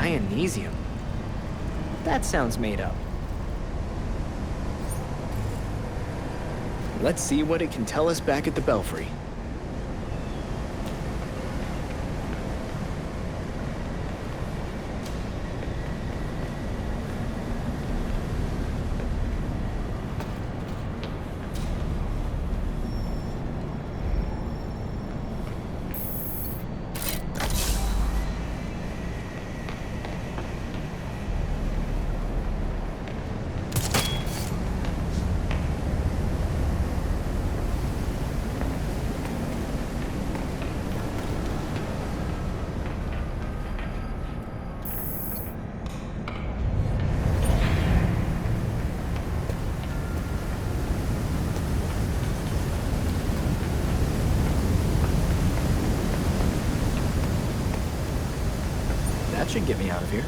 Dionysium. That sounds made up. Let's see what it can tell us back at the Belfry. That should get me out of here.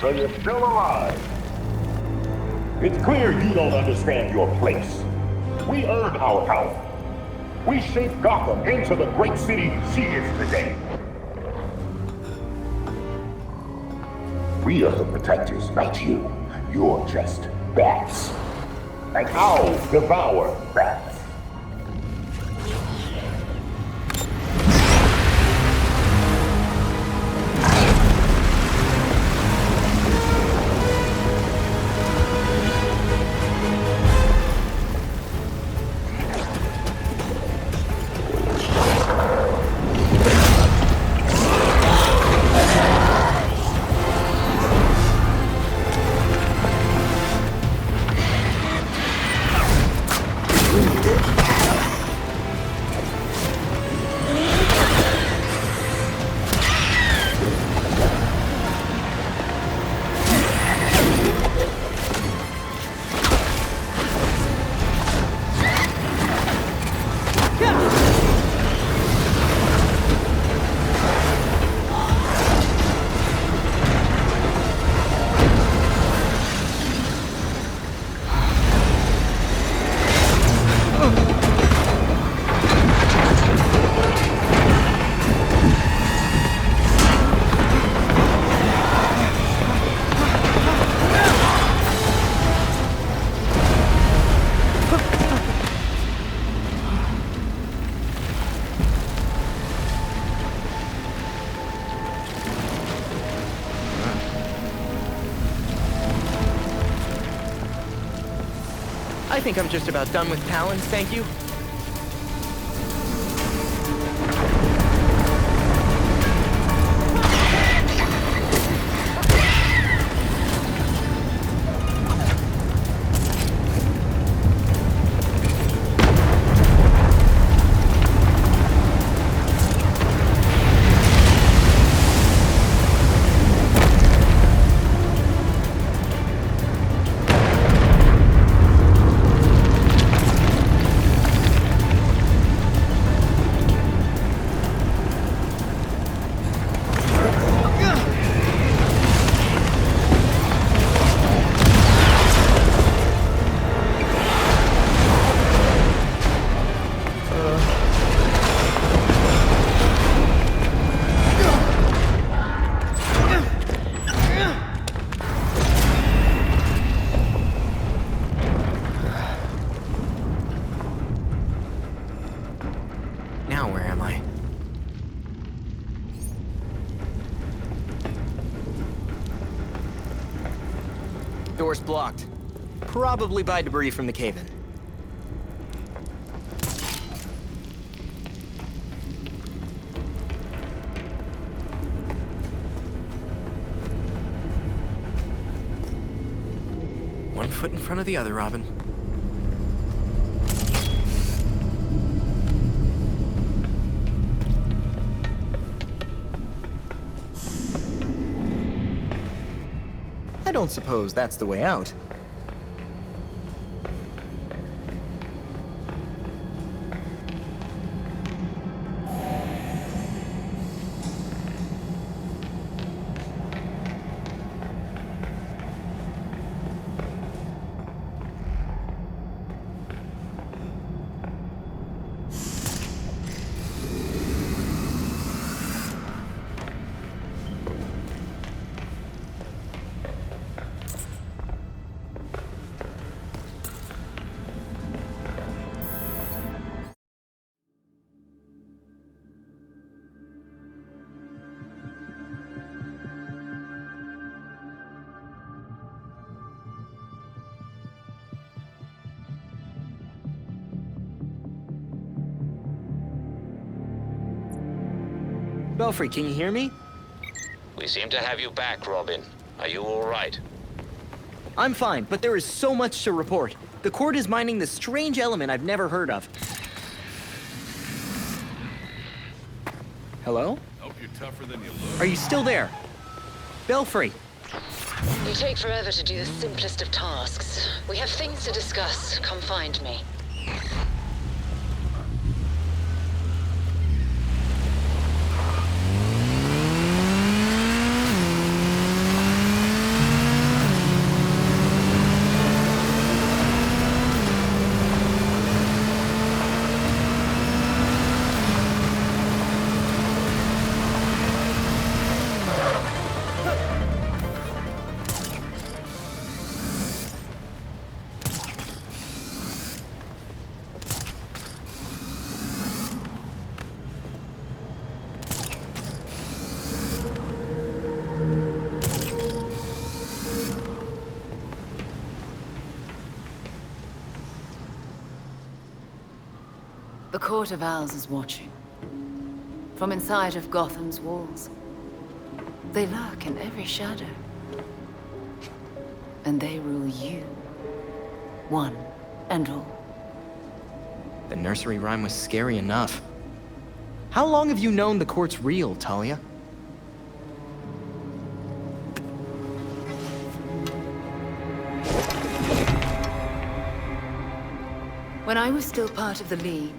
So you're still alive. It's clear you don't understand your place. We earned our power. We shaped Gotham into the great city she is today. We are the protectors, not you. You're just bats. And owls devour bats. I think I'm just about done with Talons, thank you. Now where am I? Door's blocked. Probably by debris from the cave-in. One foot in front of the other, Robin. don't suppose that's the way out. Belfry, can you hear me? We seem to have you back, Robin. Are you all right? I'm fine, but there is so much to report. The court is mining this strange element I've never heard of. Hello? Hope you're tougher than you look. Are you still there? Belfry! You take forever to do the simplest of tasks. We have things to discuss. Come find me. The Court of Owls is watching. From inside of Gotham's walls. They lurk in every shadow. And they rule you. One and all. The nursery rhyme was scary enough. How long have you known the court's real, Talia? When I was still part of the League,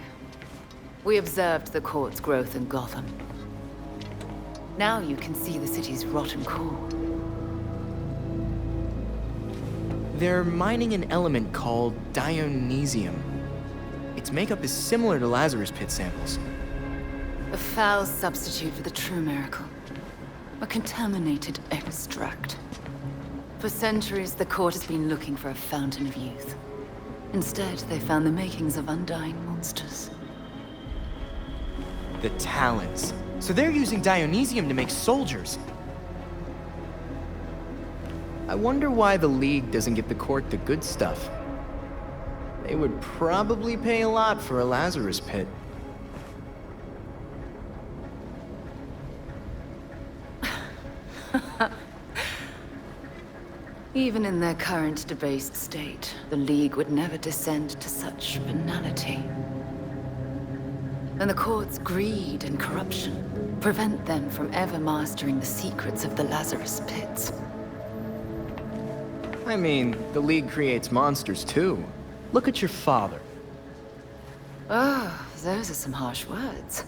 we observed the court's growth in Gotham. Now you can see the city's rotten core. They're mining an element called Dionysium. Its makeup is similar to Lazarus Pit samples. A foul substitute for the true miracle. A contaminated extract. For centuries, the court has been looking for a fountain of youth. Instead, they found the makings of undying monsters. The Talons. So they're using Dionysium to make soldiers. I wonder why the League doesn't give the court the good stuff. They would probably pay a lot for a Lazarus Pit. Even in their current debased state, the League would never descend to such banality. And the court's greed and corruption prevent them from ever mastering the secrets of the Lazarus Pits. I mean, the League creates monsters too. Look at your father. Oh, those are some harsh words.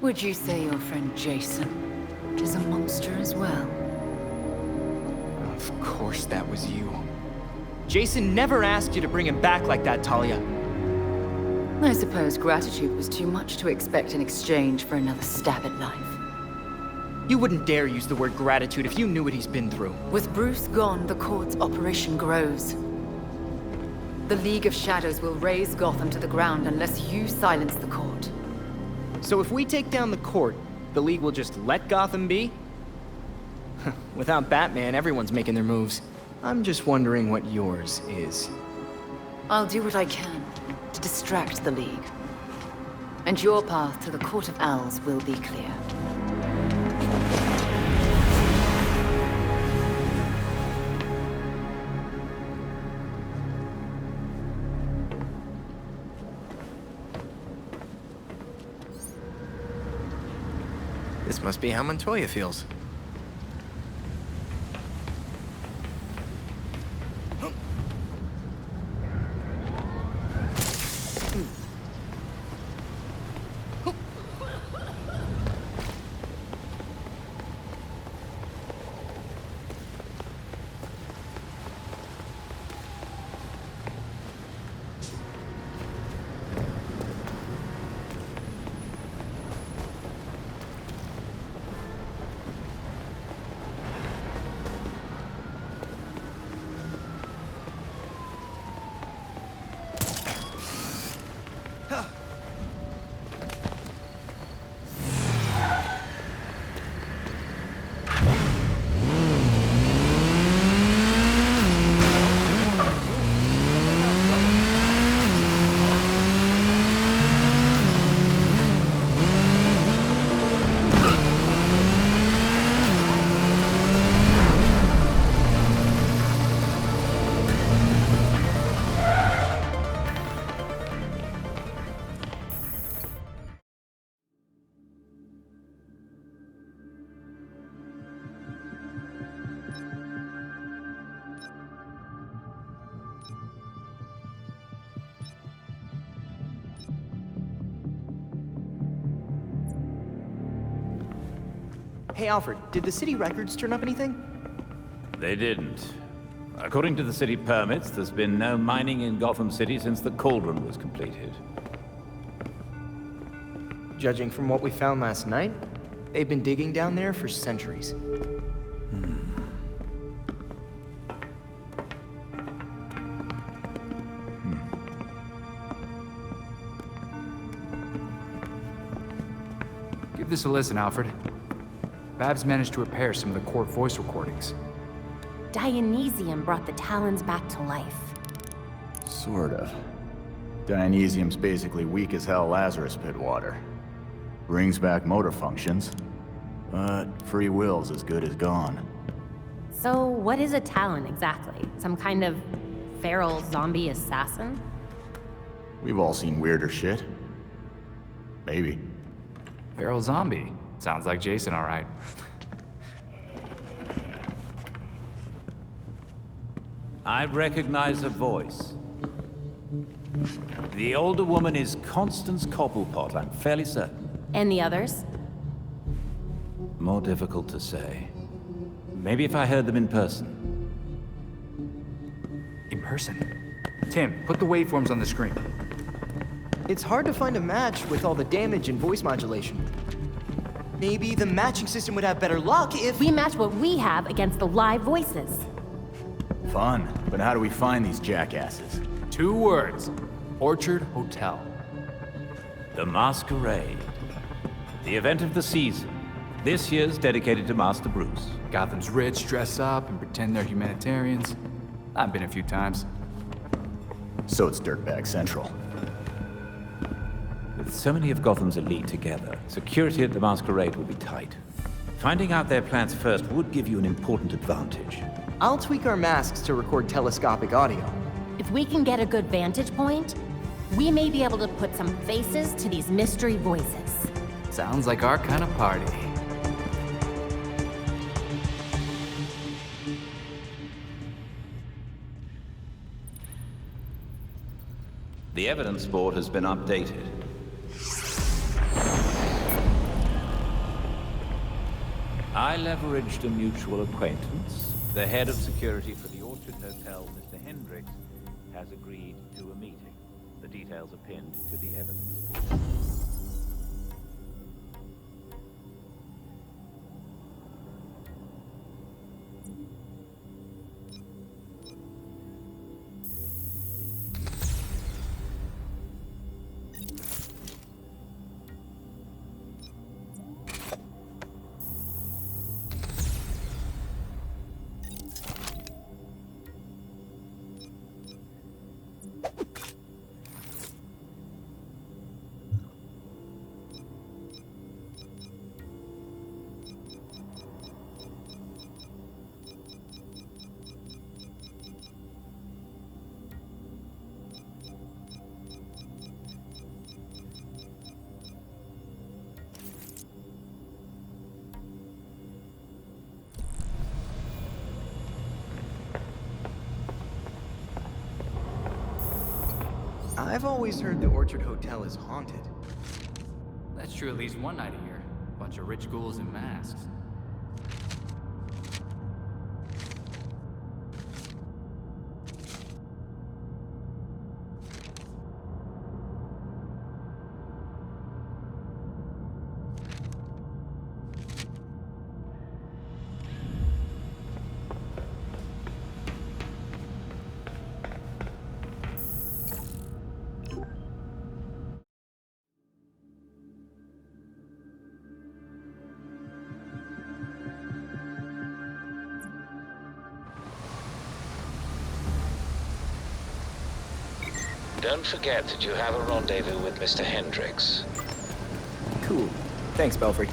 Would you say your friend Jason is a monster as well? Of course that was you. Jason never asked you to bring him back like that, Talia. I suppose gratitude was too much to expect in exchange for another stab at life. You wouldn't dare use the word gratitude if you knew what he's been through. With Bruce gone, the court's operation grows. The League of Shadows will raze Gotham to the ground unless you silence the court. So if we take down the court, the League will just let Gotham be? Without Batman, everyone's making their moves. I'm just wondering what yours is. I'll do what I can to distract the League. And your path to the Court of Owls will be clear. This must be how Montoya feels. Hey, Alfred, did the city records turn up anything? They didn't. According to the city permits, there's been no mining in Gotham City since the Cauldron was completed. Judging from what we found last night, they've been digging down there for centuries. Give this a listen, Alfred. Babs managed to repair some of the court voice recordings. Dionysium brought the Talons back to life. Sort of. Dionysium's basically weak as hell Lazarus pit water. Brings back motor functions, but free will's as good as gone. So what is a Talon exactly? Some kind of feral zombie assassin? We've all seen weirder shit. Maybe. Feral zombie. Sounds like Jason, all right. I recognize a voice. The older woman is Constance Cobblepot, I'm fairly certain. And the others? More difficult to say. Maybe if I heard them in person. In person. Tim, put the waveforms on the screen. It's hard to find a match with all the damage and voice modulation. Maybe the matching system would have better luck if... We match what we have against the live voices. Fun, but how do we find these jackasses? 2 words. Orchard Hotel. The Masquerade. The event of the season. This year's dedicated to Master Bruce. Gotham's rich dress up and pretend they're humanitarians. I've been a few times. So it's Dirtbag Central. With so many of Gotham's elite together, security at the Masquerade will be tight. Finding out their plans first would give you an important advantage. I'll tweak our masks to record telescopic audio. If we can get a good vantage point, we may be able to put some faces to these mystery voices. Sounds like our kind of party. The evidence board has been updated. I leveraged a mutual acquaintance. The head of security for the Orchard Hotel, Mr. Hendricks, has agreed to a meeting. The details are pinned to the evidence board. I've always heard the Orchard Hotel is haunted. That's true at least one night a year. Bunch of rich ghouls in masks. Don't forget that you have a rendezvous with Mr. Hendricks. Cool. Thanks, Belfry.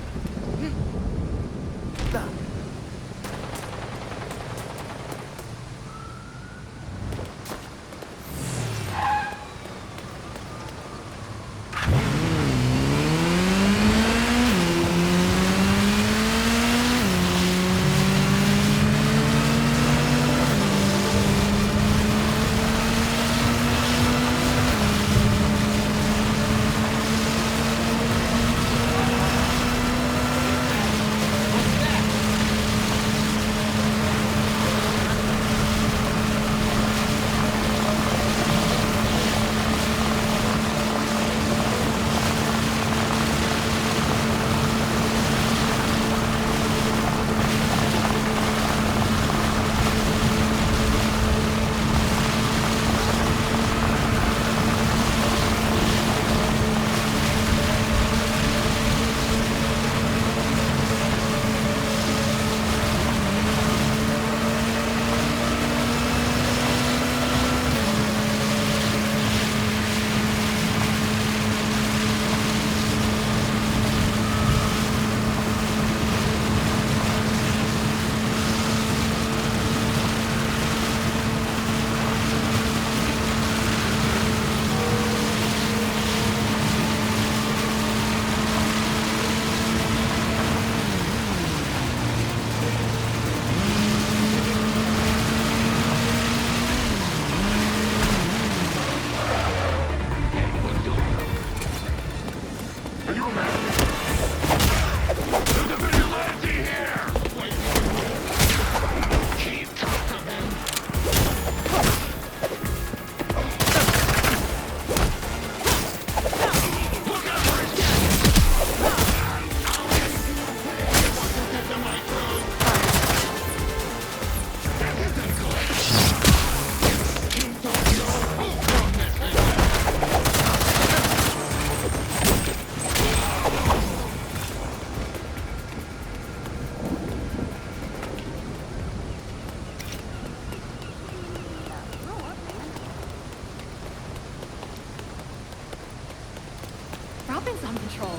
Robin's on patrol.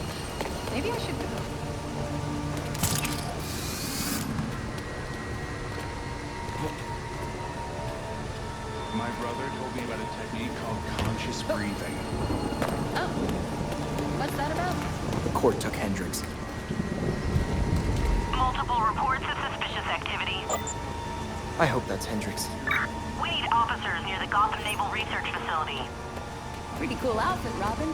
Maybe I should go. My brother told me about a technique called conscious breathing. Oh. What's that about? The court took Hendricks. Multiple reports of suspicious activity. I hope that's Hendricks. We need officers near the Gotham Naval Research Facility. Pretty cool outfit, Robin.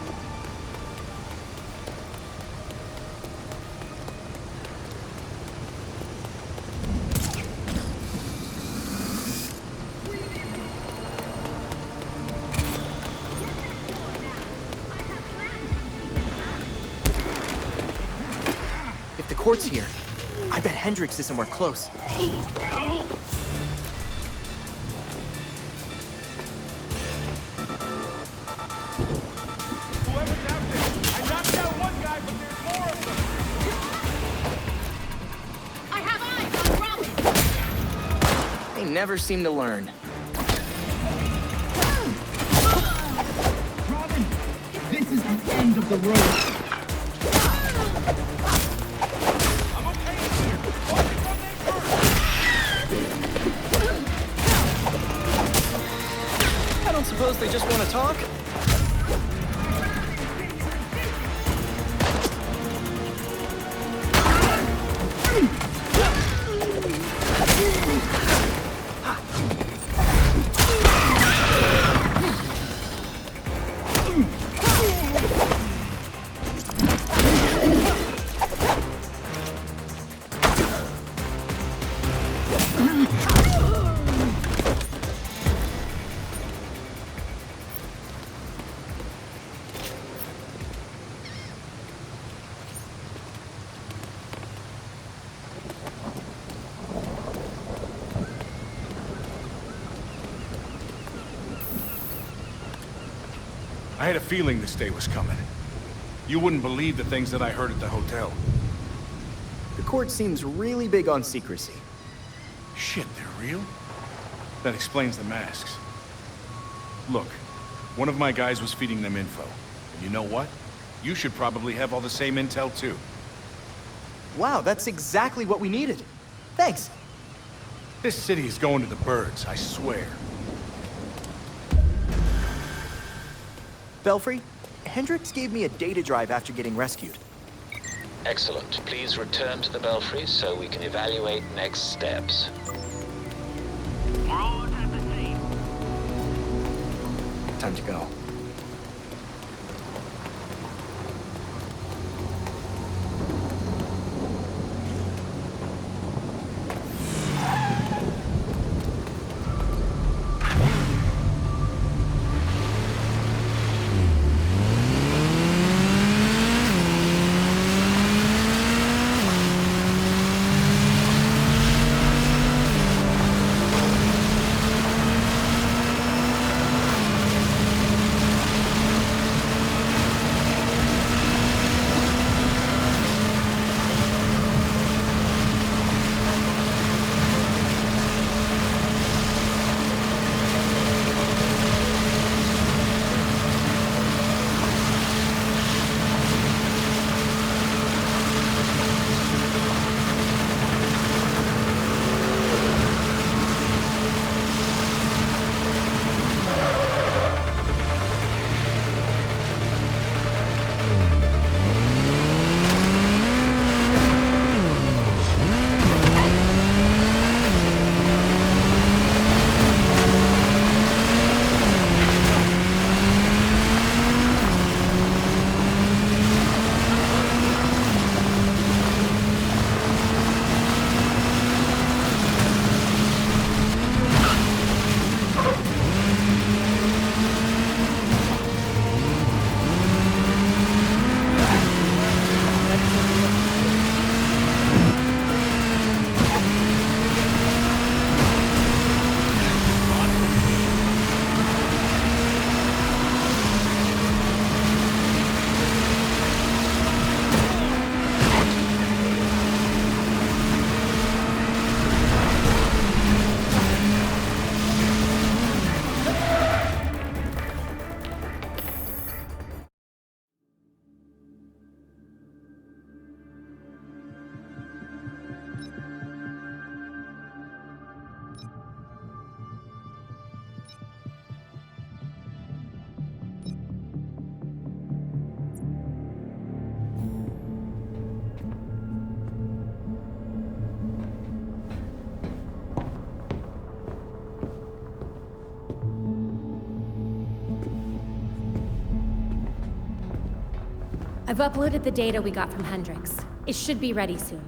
If the court's here, I bet Hendricks is somewhere close. They never seem to learn. Robin, this is the end of the road. I'm okay here. Focus on them first. I don't suppose they just want to talk? I had a feeling this day was coming. You wouldn't believe the things that I heard at the hotel. The court seems really big on secrecy. Shit, they're real? That explains the masks. Look, one of my guys was feeding them info. And you know what? You should probably have all the same intel too. Wow, that's exactly what we needed. Thanks. This city is going to the birds, I swear. Belfry, Hendricks gave me a data drive after getting rescued. Excellent. Please return to the Belfry so we can evaluate next steps. We're almost at the scene. Time to go. I've uploaded the data we got from Hendricks. It should be ready soon.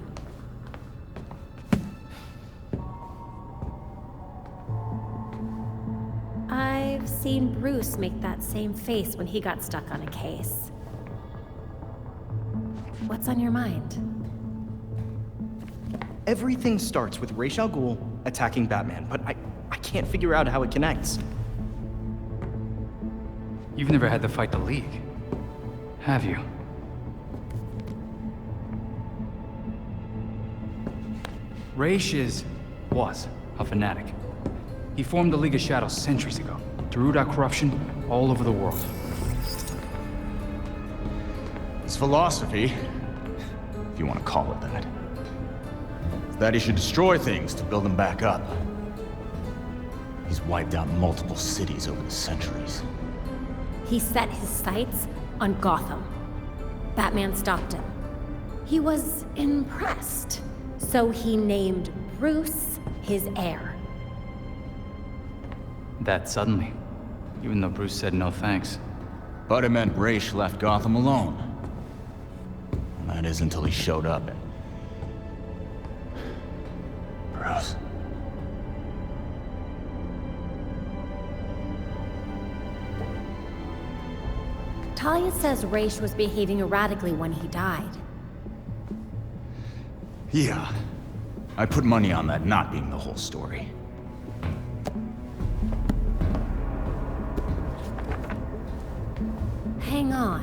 I've seen Bruce make that same face when he got stuck on a case. What's on your mind? Everything starts with Ra's al Ghul attacking Batman, but I can't figure out how it connects. You've never had to fight the League, have you? Ra's was a fanatic. He formed the League of Shadows centuries ago to root out corruption all over the world. His philosophy, if you want to call it that, is that he should destroy things to build them back up. He's wiped out multiple cities over the centuries. He set his sights on Gotham. Batman stopped him. He was impressed, so he named Bruce his heir. That suddenly, even though Bruce said no thanks. But it meant Ra's left Gotham alone. And that is until he showed up and... Bruce. Talia says Ra's was behaving erratically when he died. Yeah. I put money on that not being the whole story. Hang on.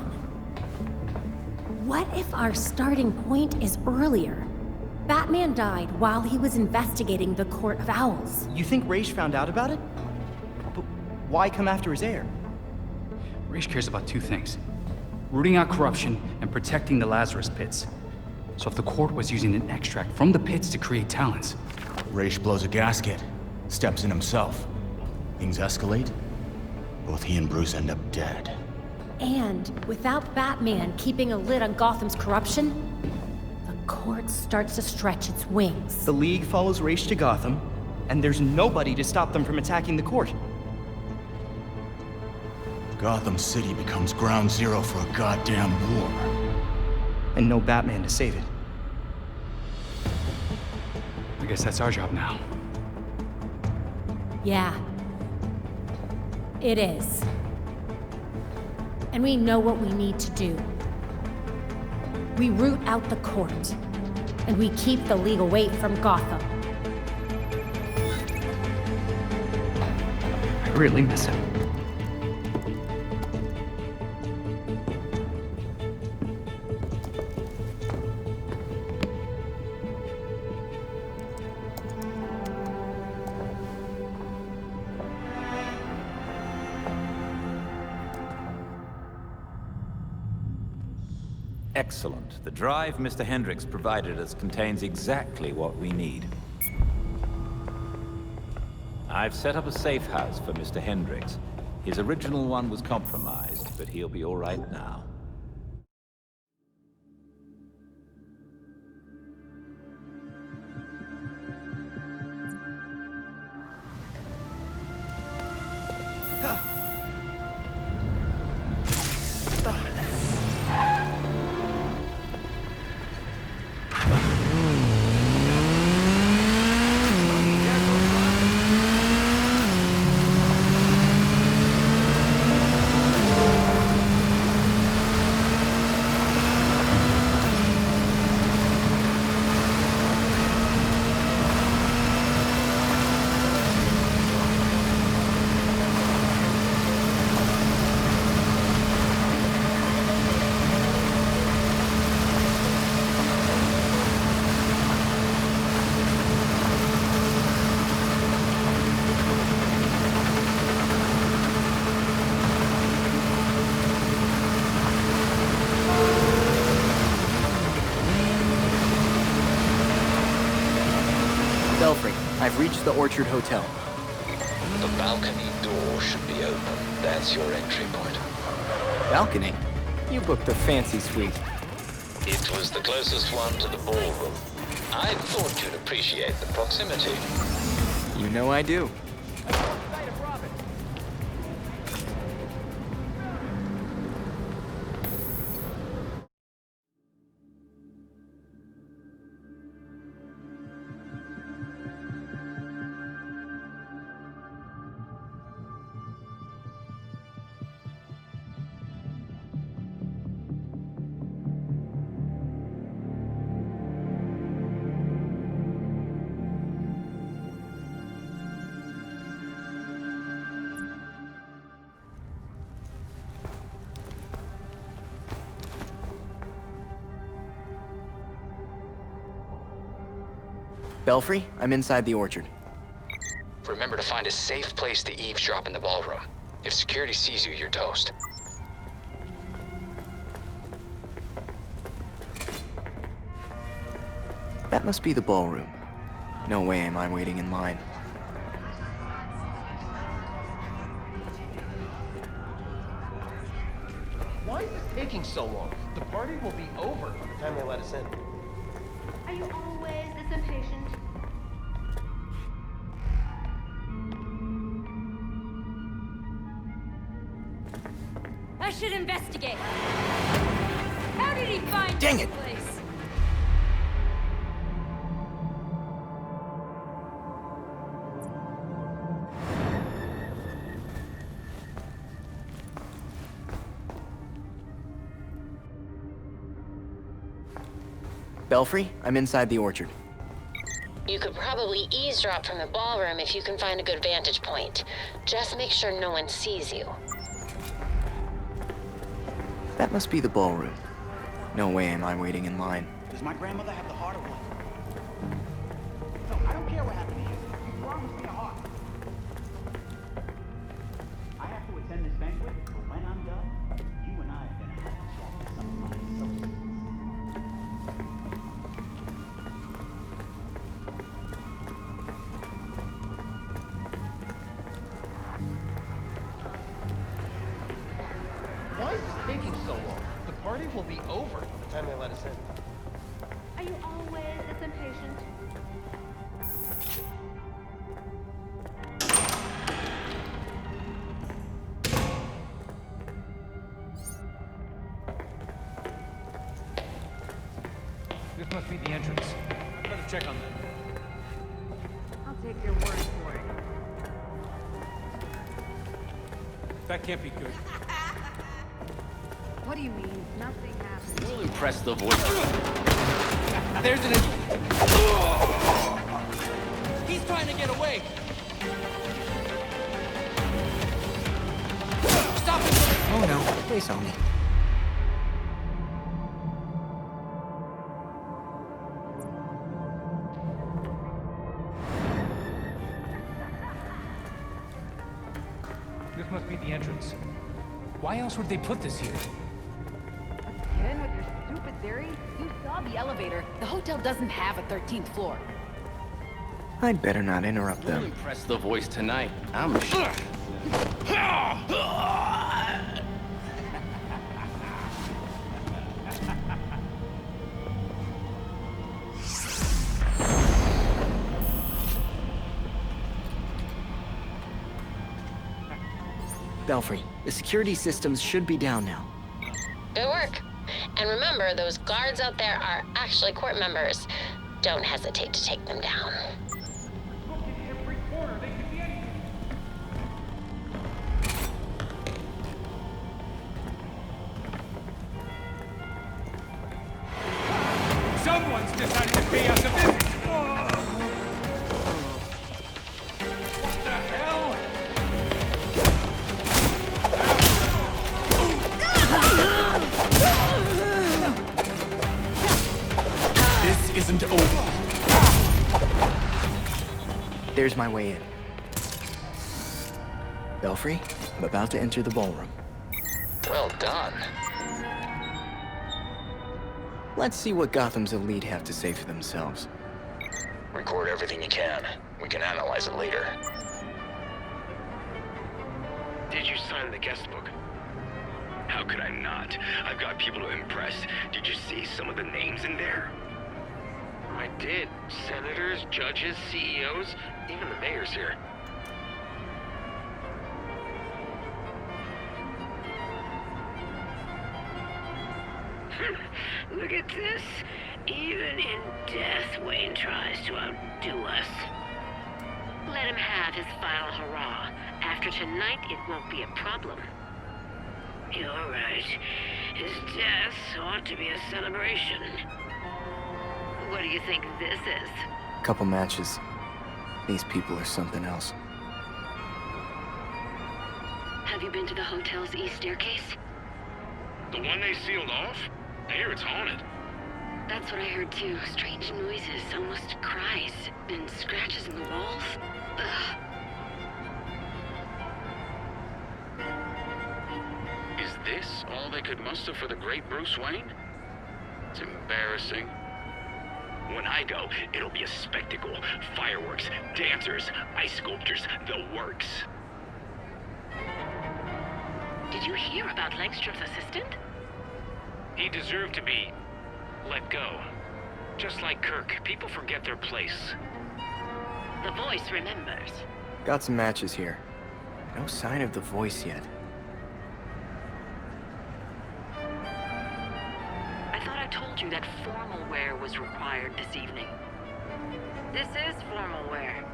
What if our starting point is earlier? Batman died while he was investigating the Court of Owls. You think Ra's found out about it? But why come after his heir? Ra's cares about two things: rooting out corruption and protecting the Lazarus Pits. So if the court was using an extract from the pits to create talents... Ra's blows a gasket, steps in himself. Things escalate. Both he and Bruce end up dead. And without Batman keeping a lid on Gotham's corruption, the court starts to stretch its wings. The League follows Ra's to Gotham, and there's nobody to stop them from attacking the court. Gotham City becomes ground zero for a goddamn war. And no Batman to save it. I guess that's our job now. Yeah. It is. And we know what we need to do. We root out the court, and we keep the League away from Gotham. I really miss him. Excellent. The drive Mr. Hendricks provided us contains exactly what we need. I've set up a safe house for Mr. Hendricks. His original one was compromised, but he'll be all right now. I've reached the Orchard Hotel. The balcony door should be open. That's your entry point. Balcony? You booked a fancy suite. It was the closest one to the ballroom. I thought you'd appreciate the proximity. You know I do. Belfry, I'm inside the orchard. Remember to find a safe place to eavesdrop in the ballroom. If security sees you, you're toast. That must be the ballroom. No way am I waiting in line. Why is this taking so long? The party will be over by the time they let us in. Are you always this impatient? I should investigate. How did he find Dang this it! place? Belfry, I'm inside the orchard. You could probably eavesdrop from the ballroom if you can find a good vantage point. Just make sure no one sees you. That must be the ballroom. No way am I waiting in line. Does my grandmother have the heart of one? No, I don't care what happened to you. You promised me a heart. I have to attend this banquet, but when I'm done, you and I are gonna have to chat some of my associates. Why is this taking so long? The party will be over by the time they let us in. Are you always this impatient? This must be the entrance. Better check on that. I'll take your word for it. That can't be good. What do you mean? Nothing happened. We'll impress the voice. There's an He's trying to get away. Stop him! Oh no, they saw me. This must be the entrance. Why else would they put this here? Again with your stupid theory? You saw the elevator. The hotel doesn't have a 13th floor. I'd better not interrupt We'll them. impress the voice tonight. I'm sure. Belfry, the security systems should be down now. Good work. And remember, those guards out there are actually court members. Don't hesitate to take them down. Someone's decided to pay us a visit. What the hell? This isn't over. There's my way in. Belfry, I'm about to enter the ballroom. Well done. Let's see what Gotham's elite have to say for themselves. Record everything you can. We can analyze it later. Did you sign the guest book? How could I not? I've got people to impress. Did you see some of the names in there? I did. Senators, judges, CEOs, even the mayor's here. Look at this. Even in death, Wayne tries to outdo us. Let him have his final hurrah. After tonight, it won't be a problem. You're right. His death ought to be a celebration. What do you think this is? Couple matches. These people are something else. Have you been to the hotel's east staircase? The one they sealed off? I hear it's haunted. That's what I heard too. Strange noises, almost cries, and scratches in the walls. Ugh. Is this all they could muster for the great Bruce Wayne? It's embarrassing. When I go, it'll be a spectacle. Fireworks, dancers, ice sculptures, the works. Did you hear about Langstrom's assistant? He deserved to be let go. Just like Kirk, people forget their place. The voice remembers. Got some matches here. No sign of the voice yet. I thought I told you that formal wear was required this evening. This is formal wear.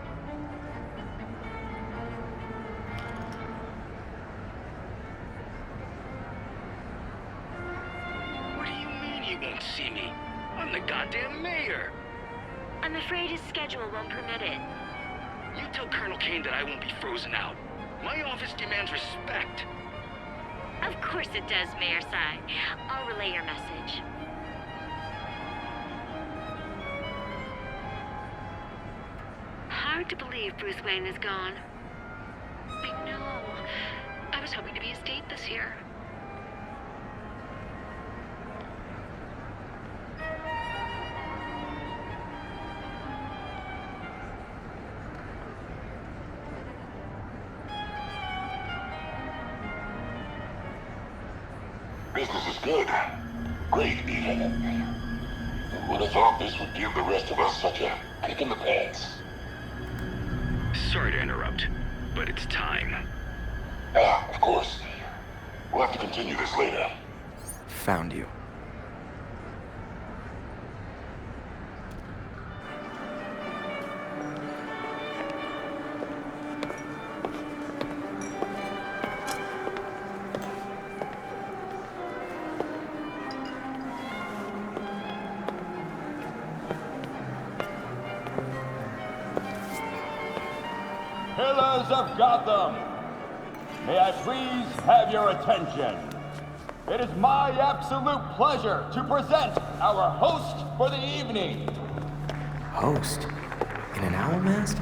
What do you mean he won't see me? I'm the goddamn mayor. I'm afraid his schedule won't permit it. You tell Colonel Kane that I won't be frozen out. My office demands respect. Of course it does, Mayor Sai. I'll relay your message. Hard to believe Bruce Wayne is gone. I know. I was hoping to be his date this year. Business is good. Great, even. Who would have thought this would give the rest of us such a kick in the pants? Sorry to interrupt, but it's time. Of course. We'll have to continue this later. Found you. Pillars of Gotham, may I please have your attention? It is my absolute pleasure to present our host for the evening. Host? In an owl mask?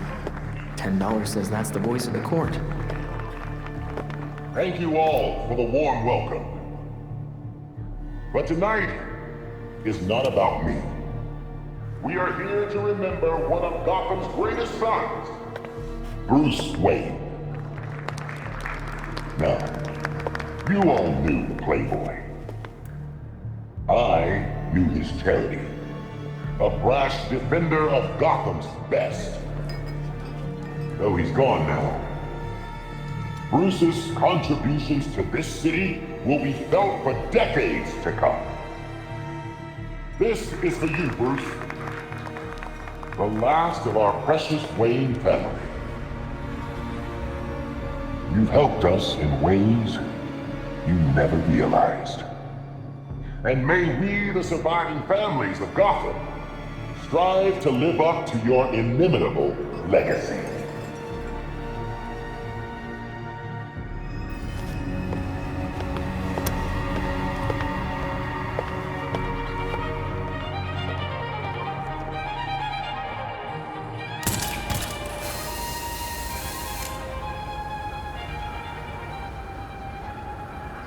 $10 says that's the voice of the court. Thank you all for the warm welcome. But tonight is not about me. We are here to remember one of Gotham's greatest sons, Bruce Wayne. Now, you all knew the Playboy. I knew his charity. A brash defender of Gotham's best. Though he's gone now, Bruce's contributions to this city will be felt for decades to come. This is for you, Bruce. The last of our precious Wayne family. You've helped us in ways you never realized. And may we, the surviving families of Gotham, strive to live up to your inimitable legacy.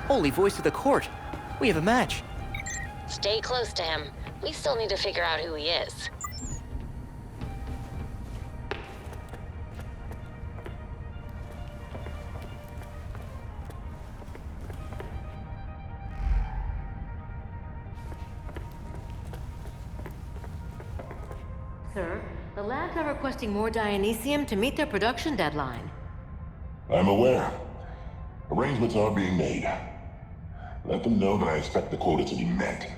Holy voice of the court. We have a match. Stay close to him. We still need to figure out who he is. Sir, the labs are requesting more Dionysium to meet their production deadline. I'm aware. Arrangements are being made. Let them know that I expect the quota to be met.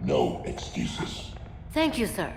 No excuses. Thank you, sir.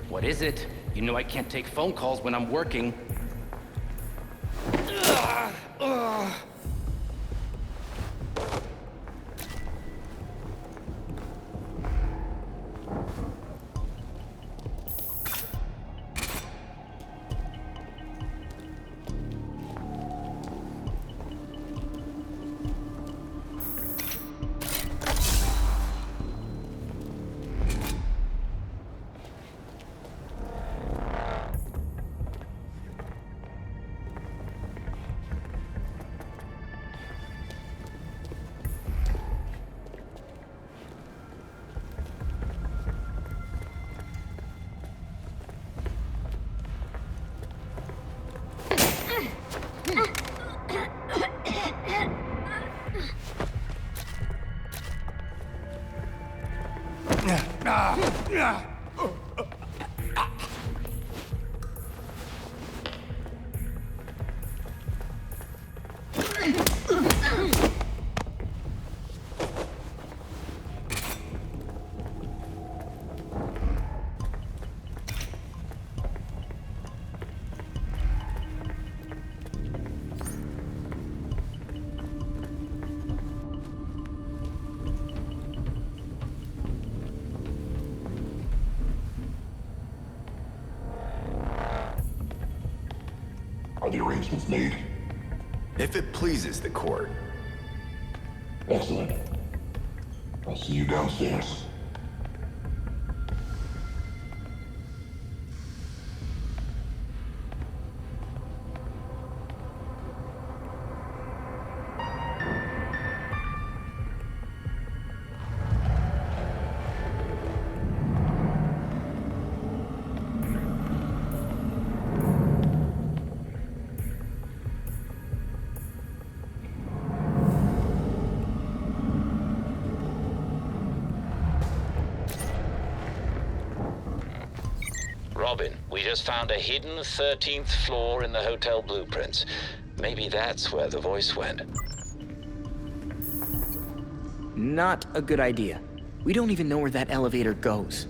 What is it? You know I can't take phone calls when I'm working. Are the arrangements made? If it pleases the court. Excellent. I'll see you downstairs. Robin, we just found a hidden 13th floor in the hotel blueprints. Maybe that's where the voice went. Not a good idea. We don't even know where that elevator goes.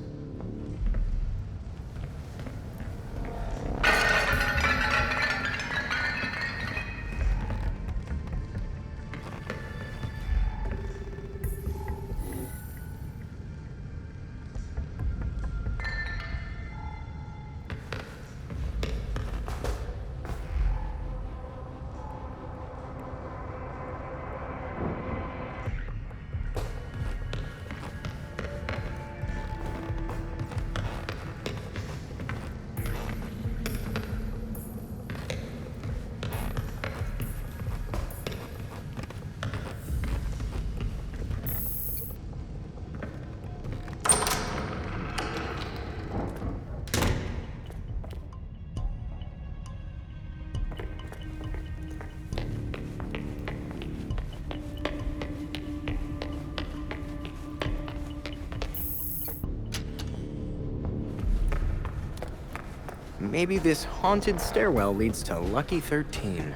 Maybe this haunted stairwell leads to Lucky 13.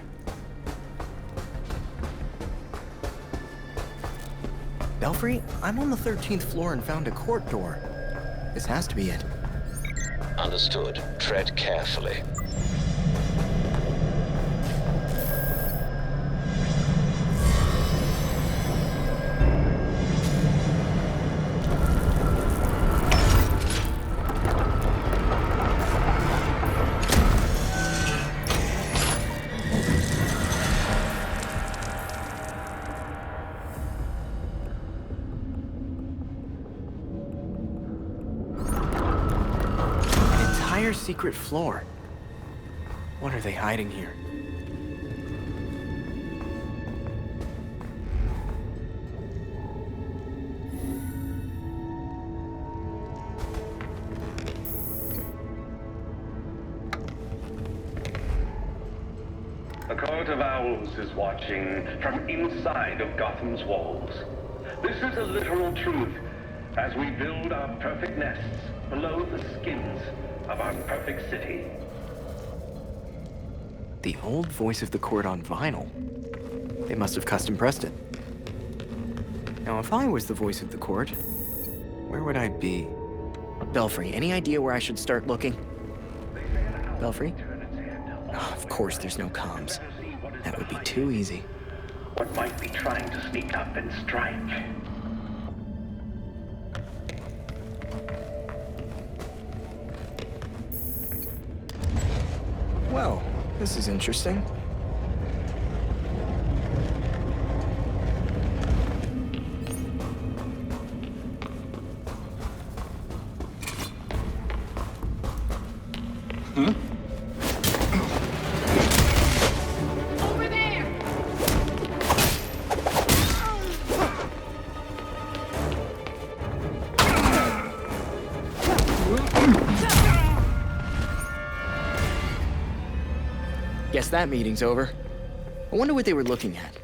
Belfry, I'm on the 13th floor and found a court door. This has to be it. Understood. Tread carefully. Secret floor. What are they hiding here? A court of owls is watching from inside of Gotham's walls. This is a literal truth as we build our perfect nests below the skins of our perfect city. The old voice of the court on vinyl. They must have custom pressed it. Now, if I was the voice of the court, where would I be? Belfry, any idea where I should start looking? Belfry? Oh, of course there's no comms. That would be too easy. What might be trying to sneak up and strike? Well, this is interesting. Huh? Over there! Guess that meeting's over. I wonder what they were looking at.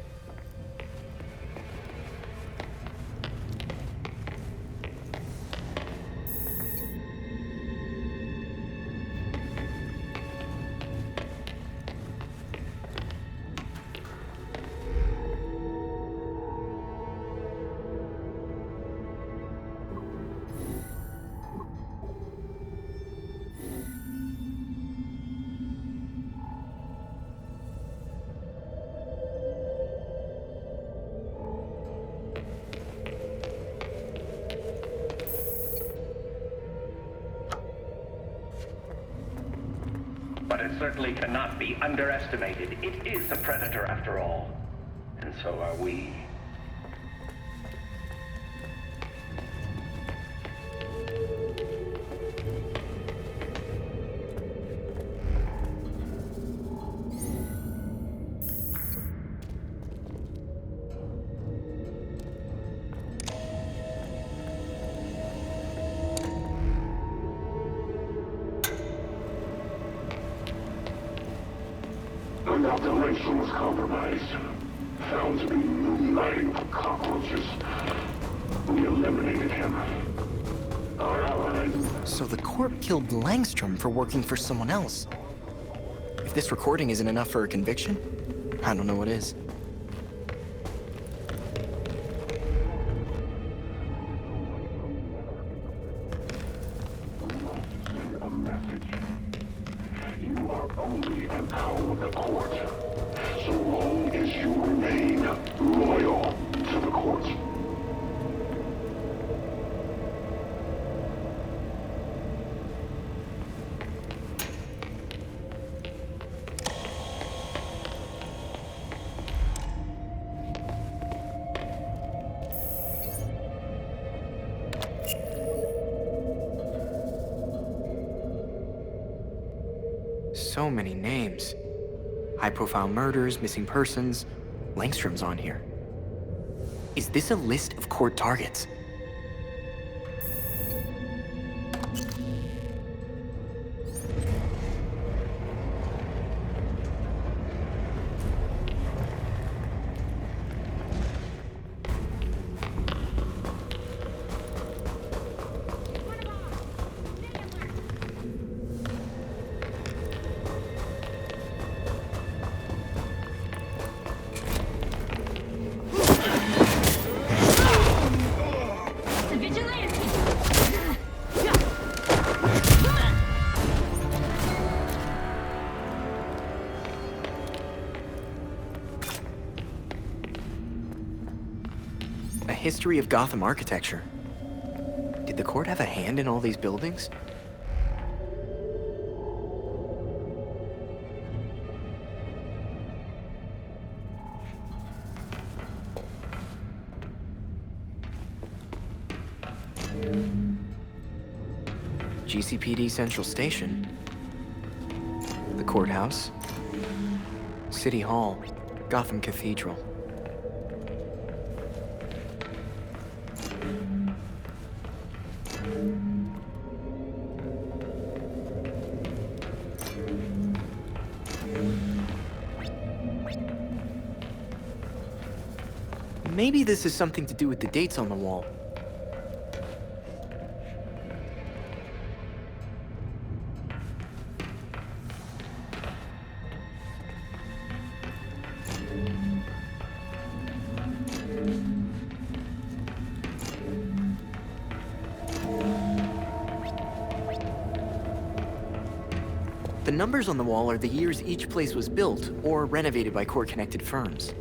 But it certainly cannot be underestimated. It is a predator after all. And so are we. An operation was compromised. Found to be moonlighting for cockroaches. We eliminated him. Our allies. So the court killed Langstrom for working for someone else. If this recording isn't enough for a conviction, I don't know what is. A message. You are only an hour of the court. So long as you remain loyal to the court. So many names. High-profile murders, missing persons. Langstrom's on here. Is this a list of court targets? A history of Gotham architecture. Did the court have a hand in all these buildings? GCPD Central Station. The courthouse. City Hall. Gotham Cathedral. Maybe this is something to do with the dates on the wall. The numbers on the wall are the years each place was built or renovated by court-connected firms.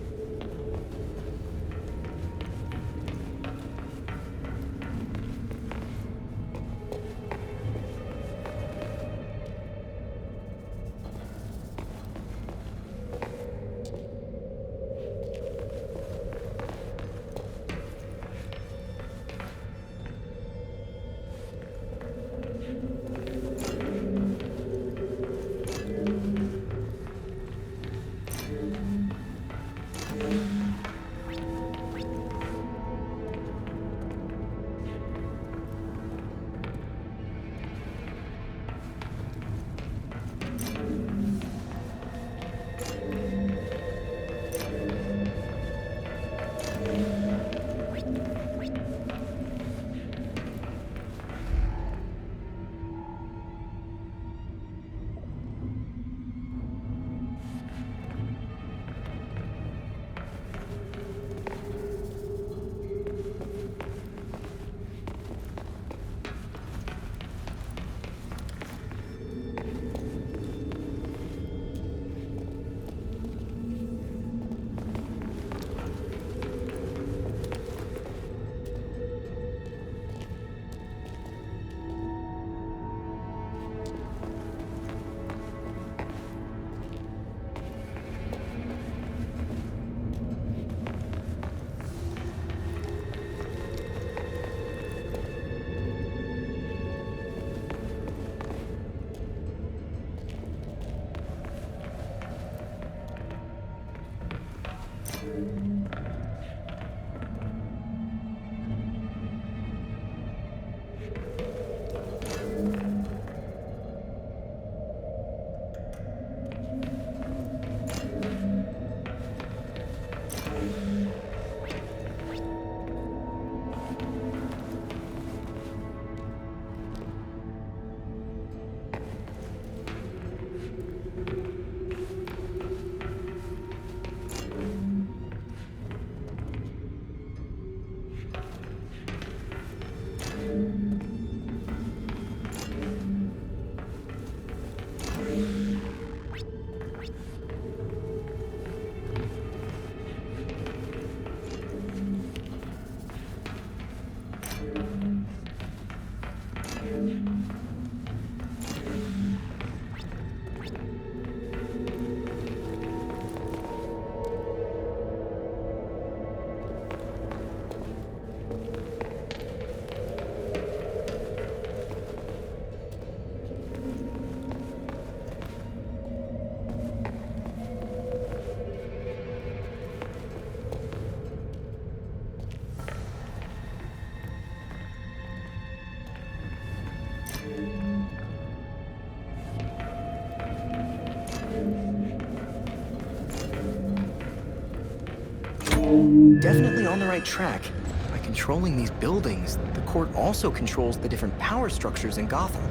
Definitely on the right track. By controlling these buildings, the court also controls the different power structures in Gotham.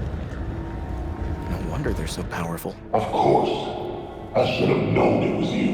No wonder they're so powerful. Of course. I should have known it was you.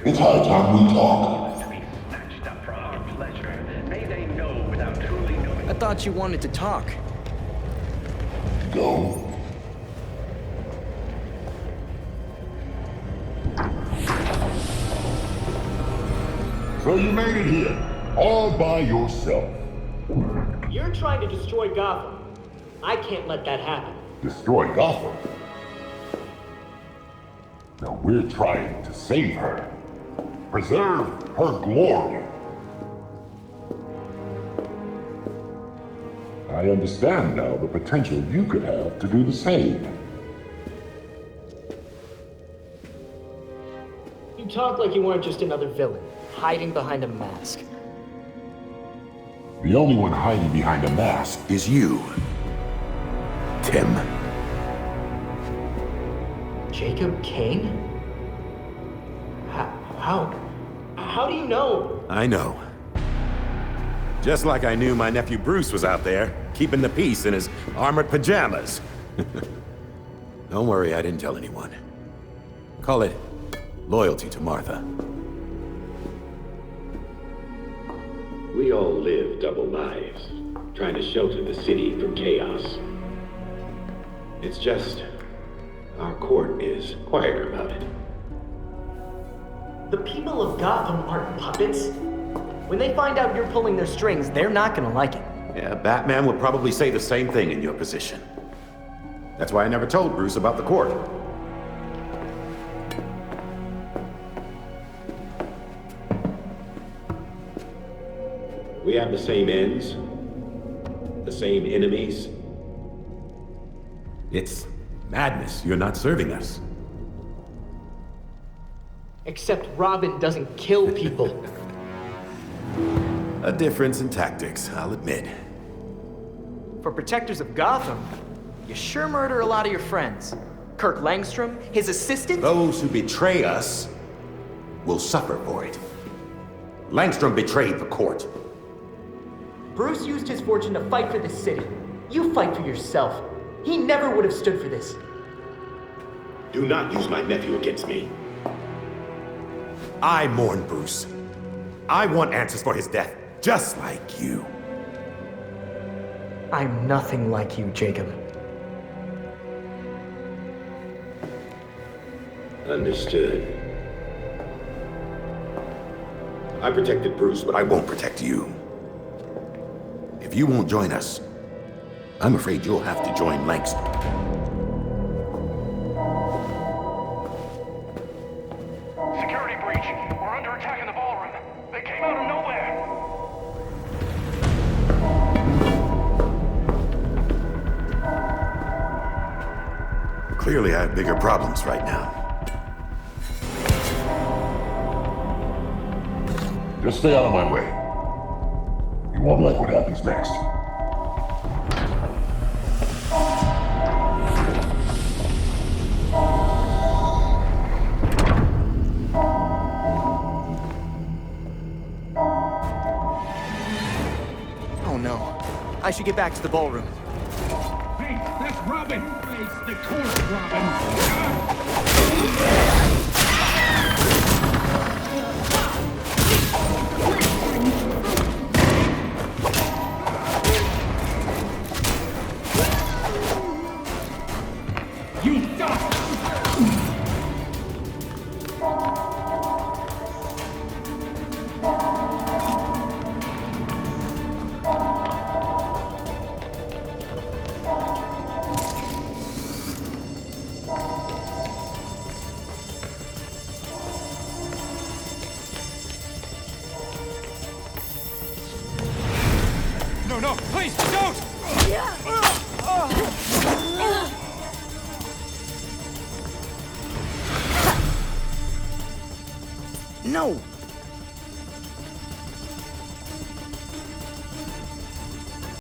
It's high time we talk. I thought you wanted to talk. Go. So you made it here, all by yourself. You're trying to destroy Gotham. I can't let that happen. Destroy Gotham? No, we're trying to save her. Preserve her glory. I understand now the potential you could have to do the same. You talk like you weren't just another villain, hiding behind a mask. The only one hiding behind a mask is you, Tim. Jacob Kane? How do you know? I know. Just like I knew my nephew Bruce was out there, keeping the peace in his armored pajamas. Don't worry, I didn't tell anyone. Call it loyalty to Martha. We all live double lives, trying to shelter the city from chaos. It's just, our court is quieter about it. The people of Gotham aren't puppets. When they find out you're pulling their strings, they're not gonna like it. Yeah, Batman would probably say the same thing in your position. That's why I never told Bruce about the court. We have the same ends, the same enemies. It's madness. You're not serving us. Except Robin doesn't kill people. A difference in tactics, I'll admit. For protectors of Gotham, you sure murder a lot of your friends. Kirk Langstrom, his assistant? Those who betray us will suffer for it. Langstrom betrayed the court. Bruce used his fortune to fight for this city. You fight for yourself. He never would have stood for this. Do not use my nephew against me. I mourn Bruce. I want answers for his death, just like you. I'm nothing like you, Jacob. Understood. I protected Bruce, but I won't protect you. If you won't join us, I'm afraid you'll have to join Langstrom. Security breach. We're under attack in the ballroom. They came out of nowhere. Clearly, I have bigger problems right now. Just stay out of my way. You won't like what happens next. Oh no. I should get back to the ballroom. Hey, that's Robin! It's the court, Robin! No, please, don't! No!